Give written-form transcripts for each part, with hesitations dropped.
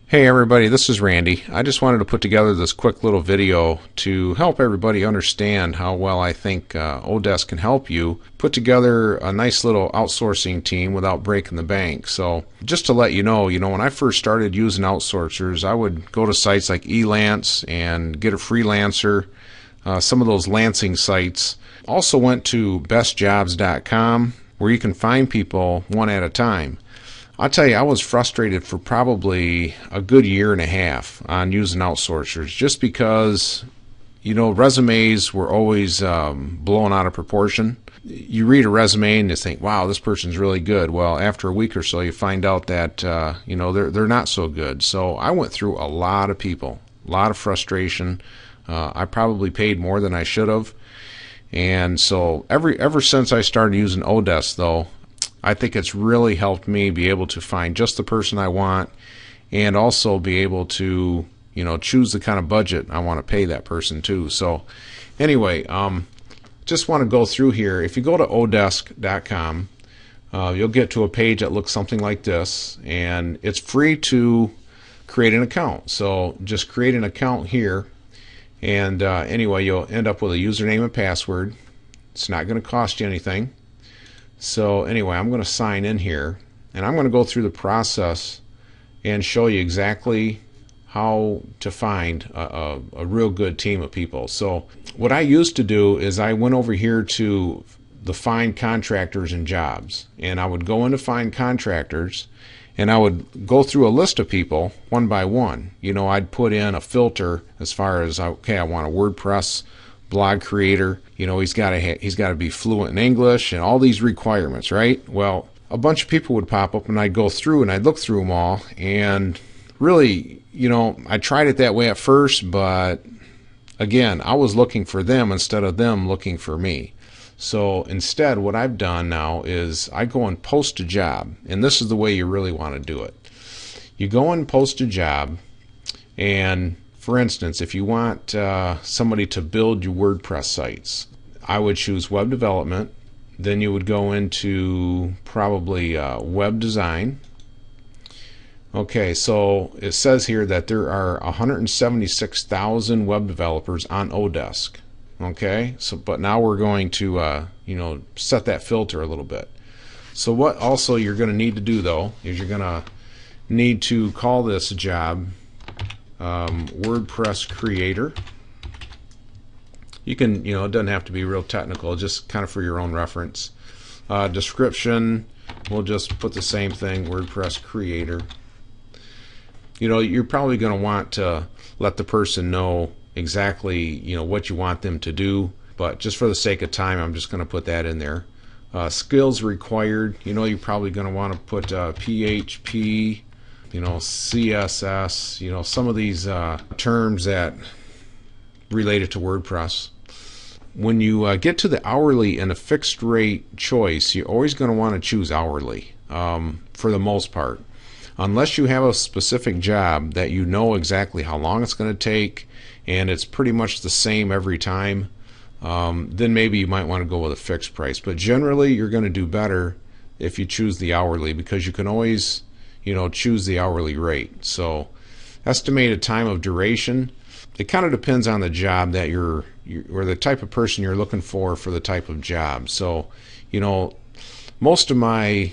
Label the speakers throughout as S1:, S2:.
S1: Hey everybody, this is Randy. I just wanted to put together this quick little video to help everybody understand how well I think oDesk can help you put together a nice little outsourcing team without breaking the bank. So just to let you know, when I first started using outsourcers, I would go to sites like Elance and get a freelancer, some of those lancing sites. Also went to bestjobs.com where you can find people one at a time. I'll tell you, I was frustrated for probably a good year and a half on using outsourcers just because, resumes were always blown out of proportion. You read a resume and you think, wow, this person's really good. Well, after a week or so, you find out that, they're not so good. So I went through a lot of people, a lot of frustration. I probably paid more than I should have. And so ever since I started using oDesk, though, I think it's really helped me be able to find just the person I want and also be able to, choose the kind of budget I want to pay that person too. So anyway, just want to go through here. If you go to odesk.com, you'll get to a page that looks something like this, and it's free to create an account. So just create an account here, and anyway, you'll end up with a username and password. It's not going to cost you anything. So anyway, I'm going to sign in here, and I'm going to go through the process and show you exactly how to find a real good team of people. So what I used to do is I went over here to the Find Contractors and Jobs, and I would go into Find Contractors, and I would go through a list of people one by one. I'd put in a filter as far as, okay, I want a WordPress blog creator. He's got to be fluent in English and all these requirements, right? Well, a bunch of people would pop up, and I'd go through and I'd look through them all, and really, I tried it that way at first, but again, I was looking for them instead of them looking for me. So instead, what I've done now is I go and post a job, and this is the way you really want to do it. You go and post a job, and for instance, if you want somebody to build your WordPress sites, I would choose web development. Then you would go into probably web design. Okay, so it says here that there are 176,000 web developers on oDesk. Okay, so but now we're going to set that filter a little bit. So what also you're going to need to do though is you're going to need to call this job WordPress creator. You can, it doesn't have to be real technical, just kind of for your own reference. Description, we'll just put the same thing, WordPress creator. You're probably going to want to let the person know exactly, what you want them to do, but just for the sake of time, I'm just going to put that in there. Skills required, you're probably going to want to put PHP, CSS, some of these terms that related to WordPress. When you get to the hourly and a fixed rate choice, you're always going to want to choose hourly for the most part. Unless you have a specific job that you know exactly how long it's going to take and it's pretty much the same every time, then maybe you might want to go with a fixed price. But generally, you're going to do better if you choose the hourly, because you can always choose the hourly rate. So estimated time of duration, it kind of depends on the job that you're or the type of person you're looking for the type of job. So most of my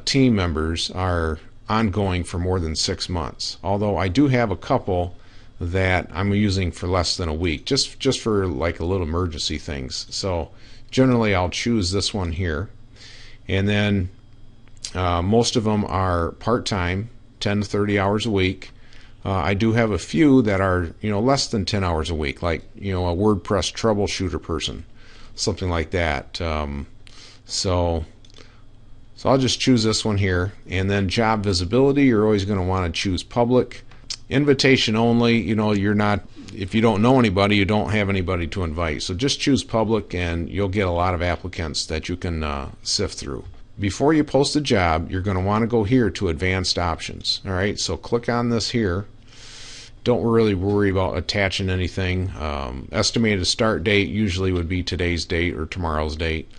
S1: team members are ongoing for more than 6 months, although I do have a couple that I'm using for less than a week, just for like a little emergency things. So generally I'll choose this one here, and then most of them are part-time, 10 to 30 hours a week. I do have a few that are less than 10 hours a week, like a WordPress troubleshooter person, something like that. So I'll just choose this one here, and then job visibility, you're always going to want to choose public. Invitation only, you're not, if you don't know anybody, you don't have anybody to invite. So just choose public, and you'll get a lot of applicants that you can sift through. Before you post a job, you're going to want to go here to advanced options. All right, so click on this here. Don't really worry about attaching anything. Estimated start date usually would be today's date or tomorrow's date.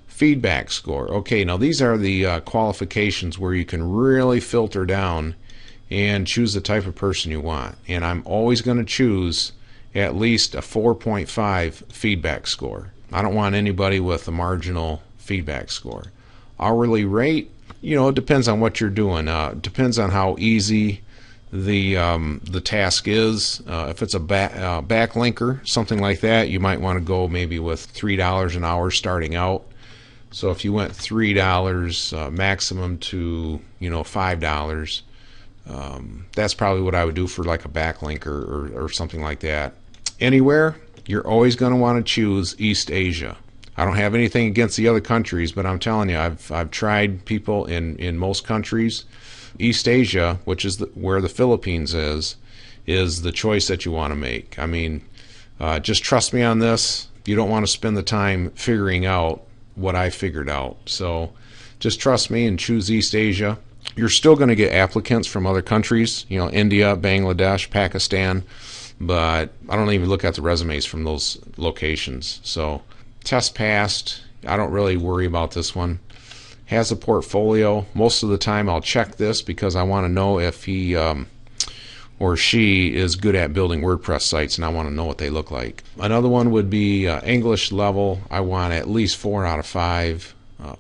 S1: Feedback score. Okay, now these are the qualifications where you can really filter down and choose the type of person you want. And I'm always going to choose at least a 4.5 feedback score. I don't want anybody with a marginal feedback score. Hourly rate, it depends on what you're doing. Depends on how easy the task is. If it's a backlinker, something like that, you might want to go maybe with $3 an hour starting out. So if you went $3 maximum to $5, that's probably what I would do for like a backlinker or something like that. Anywhere, you're always going to want to choose East Asia. I don't have anything against the other countries, but I'm telling you, I've tried people in most countries. East Asia, which is where the Philippines is the choice that you want to make. I mean, just trust me on this. You don't want to spend the time figuring out what I figured out. So just trust me and choose East Asia. You're still going to get applicants from other countries, India, Bangladesh, Pakistan, but I don't even look at the resumes from those locations. So test passed. I don't really worry about this one. Has a portfolio. Most of the time I'll check this because I want to know if he or she is good at building WordPress sites, and I want to know what they look like. Another one would be English level. I want at least 4 out of 5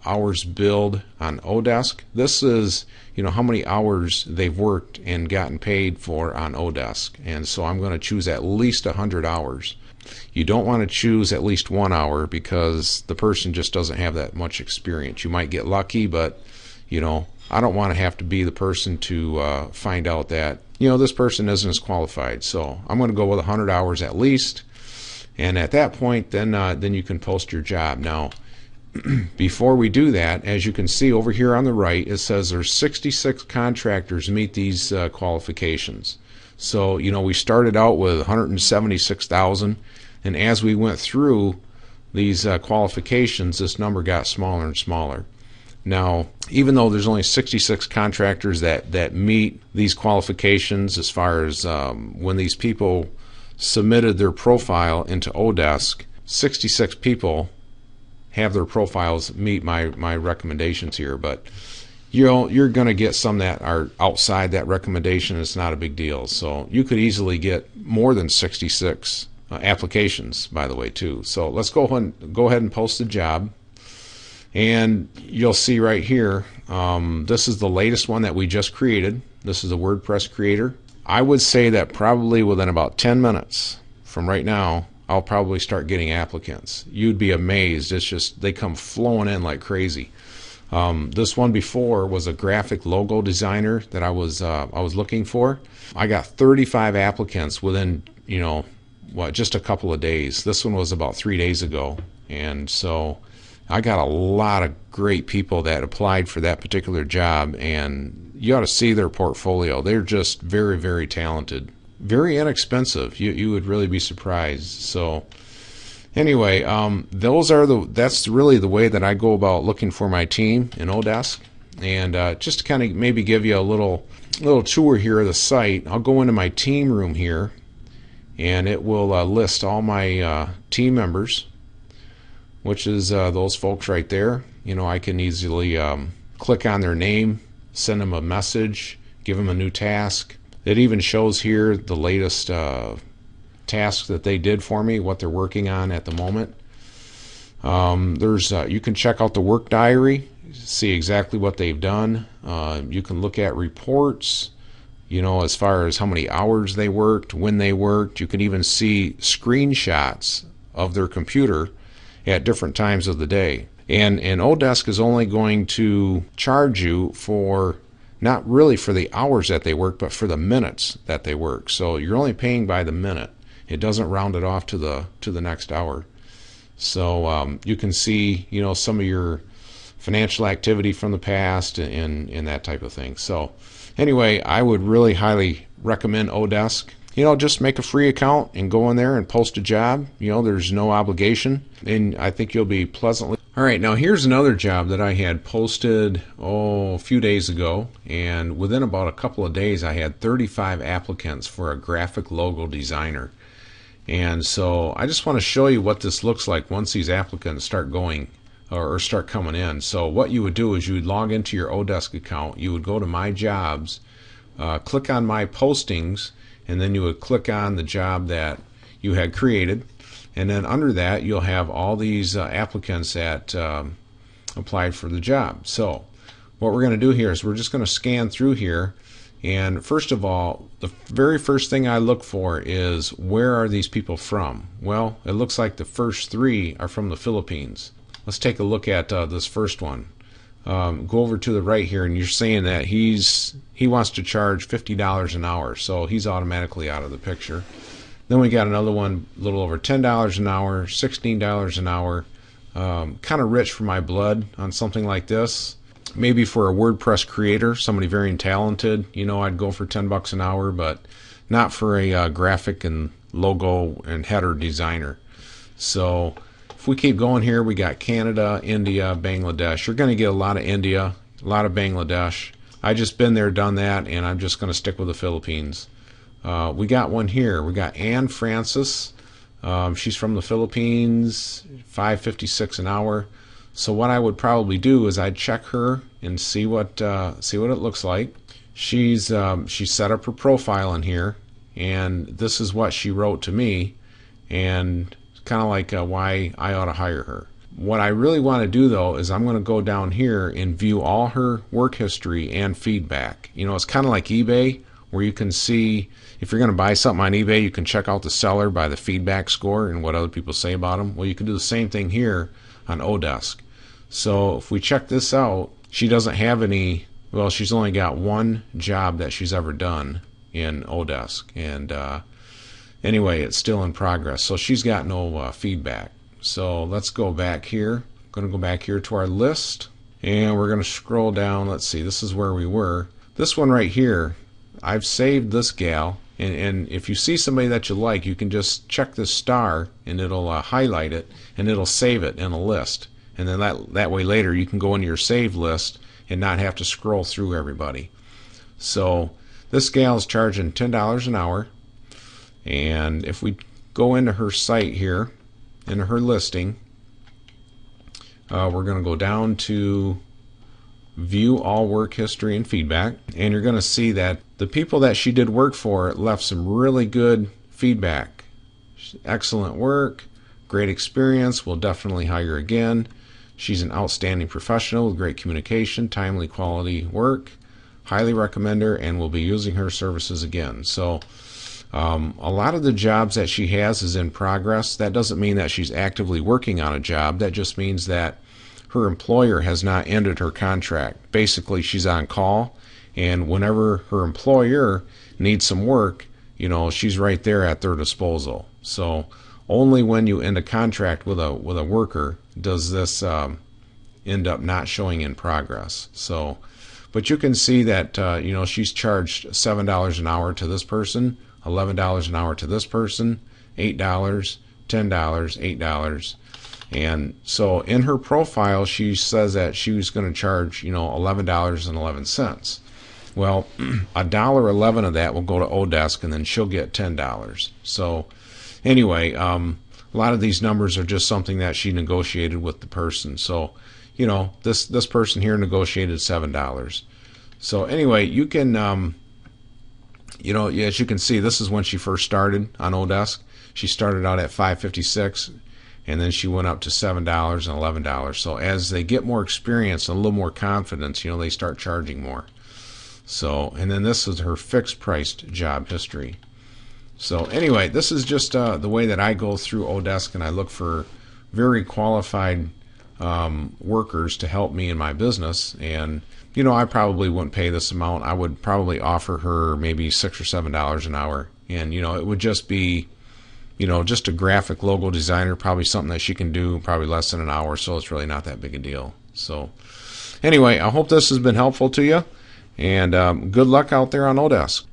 S1: hours billed on oDesk. This is how many hours they've worked and gotten paid for on oDesk, and so I'm going to choose at least 100 hours. You don't want to choose at least 1 hour because the person just doesn't have that much experience. You might get lucky, but I don't want to have to be the person to find out that this person isn't as qualified. So I'm going to go with 100 hours at least, and at that point then you can post your job. Now before we do that, as you can see over here on the right, it says there's 66 contractors meet these qualifications. So we started out with 176,000, and as we went through these qualifications, this number got smaller and smaller. Now, even though there's only 66 contractors that meet these qualifications, as far as when these people submitted their profile into oDesk, 66 people have their profiles meet my recommendations here, but you're going to get some that are outside that recommendation. It's not a big deal. So you could easily get more than 66 applications, by the way, too. So let's go ahead and post the job, and you'll see right here, this is the latest one that we just created. This is a WordPress creator. I would say that probably within about 10 minutes from right now, I'll probably start getting applicants. You'd be amazed. It's just they come flowing in like crazy. This one before was a graphic logo designer that I was looking for. I got 35 applicants within just a couple of days. This one was about 3 days ago, and so I got a lot of great people that applied for that particular job, and you ought to see their portfolio. They're just very, very talented, very inexpensive. You would really be surprised. So anyway, that's really the way that I go about looking for my team in oDesk. And just to kind of maybe give you a little tour here of the site, I'll go into my team room here, and it will list all my team members, which is those folks right there. I can easily click on their name, send them a message, give them a new task. It even shows here the latest tasks that they did for me, what they're working on at the moment. You can check out the work diary, see exactly what they've done. You can look at reports, as far as how many hours they worked, when they worked. You can even see screenshots of their computer at different times of the day. And oDesk is only going to charge you for, not really for the hours that they work, but for the minutes that they work. So you're only paying by the minute. It doesn't round it off to the next hour. So you can see some of your financial activity from the past and that type of thing. So anyway, I would really highly recommend oDesk. Just make a free account and go in there and post a job. There's no obligation, and I think you'll be pleasantly. All right, now here's another job that I had posted a few days ago, and within about a couple of days I had 35 applicants for a graphic logo designer. And so I just want to show you what this looks like once these applicants start going or start coming in. So what you would do is you would log into your oDesk account, you would go to My Jobs, click on my postings, and then you would click on the job that you had created, and then under that you'll have all these applicants that applied for the job. So what we're going to do here is we're just going to scan through here, and first of all, the very first thing I look for is where are these people from? Well, it looks like the first 3 are from the Philippines. Let's take a look at this first one. Go over to the right here, and you're saying that he wants to charge $50 an hour, so he's automatically out of the picture. Then we got another one, a little over $10 an hour, $16 an hour. Kind of rich for my blood on something like this. Maybe for a WordPress creator, somebody very talented, I'd go for $10 an hour, but not for a graphic and logo and header designer. So if we keep going here, we got Canada, India, Bangladesh. You're going to get a lot of India, a lot of Bangladesh. I just been there, done that, and I'm just going to stick with the Philippines. We got one here. We got Anne Francis. She's from the Philippines, $5.56 an hour. So what I would probably do is I'd check her and see what it looks like. She's set up her profile in here, and this is what she wrote to me, and kind of like why I ought to hire her. What I really want to do though is I'm going to go down here and view all her work history and feedback. It's kind of like eBay, where you can see if you're going to buy something on eBay, you can check out the seller by the feedback score and what other people say about them. Well, you can do the same thing here on oDesk. So if we check this out, she doesn't have any, well, she's only got one job that she's ever done in oDesk, and anyway, it's still in progress, so she's got no feedback. So let's go back here. I'm going to go back here to our list, and we're going to scroll down. Let's see, this is where we were. This one right here, I've saved this gal, and if you see somebody that you like, you can just check this star and it'll highlight it and it'll save it in a list, and then that way later you can go into your saved list and not have to scroll through everybody. So this gal is charging $10 an hour, and if we go into her site here, into her listing, we're going to go down to view all work history and feedback, and you're going to see that the people that she did work for left some really good feedback. Excellent work, great experience, we'll definitely hire again. She's an outstanding professional with great communication, timely, quality work, highly recommend her, and will be using her services again. So a lot of the jobs that she has is in progress. That doesn't mean that she's actively working on a job. That just means that her employer has not ended her contract. Basically, she's on call, and whenever her employer needs some work, she's right there at their disposal. So only when you end a contract with a worker does this end up not showing in progress. So, but you can see that she's charged $7 an hour to this person, $11 an hour to this person, $8, $10, $8. And so in her profile, she says that she was going to charge, $11.11. Well, $1.11 of that will go to oDesk, and then she'll get $10. So anyway, a lot of these numbers are just something that she negotiated with the person. So, this person here negotiated $7. So anyway, you can, as you can see, this is when she first started on oDesk. She started out at $5.56. And then she went up to $7 and $11. So as they get more experience and a little more confidence, they start charging more. So, and then this is her fixed priced job history. So anyway, this is just the way that I go through oDesk, and I look for very qualified workers to help me in my business. And I probably wouldn't pay this amount. I would probably offer her maybe $6 or $7 an hour, and it would just be just a graphic logo designer, probably something that she can do probably less than an hour, so it's really not that big a deal. So anyway, I hope this has been helpful to you, and good luck out there on oDesk.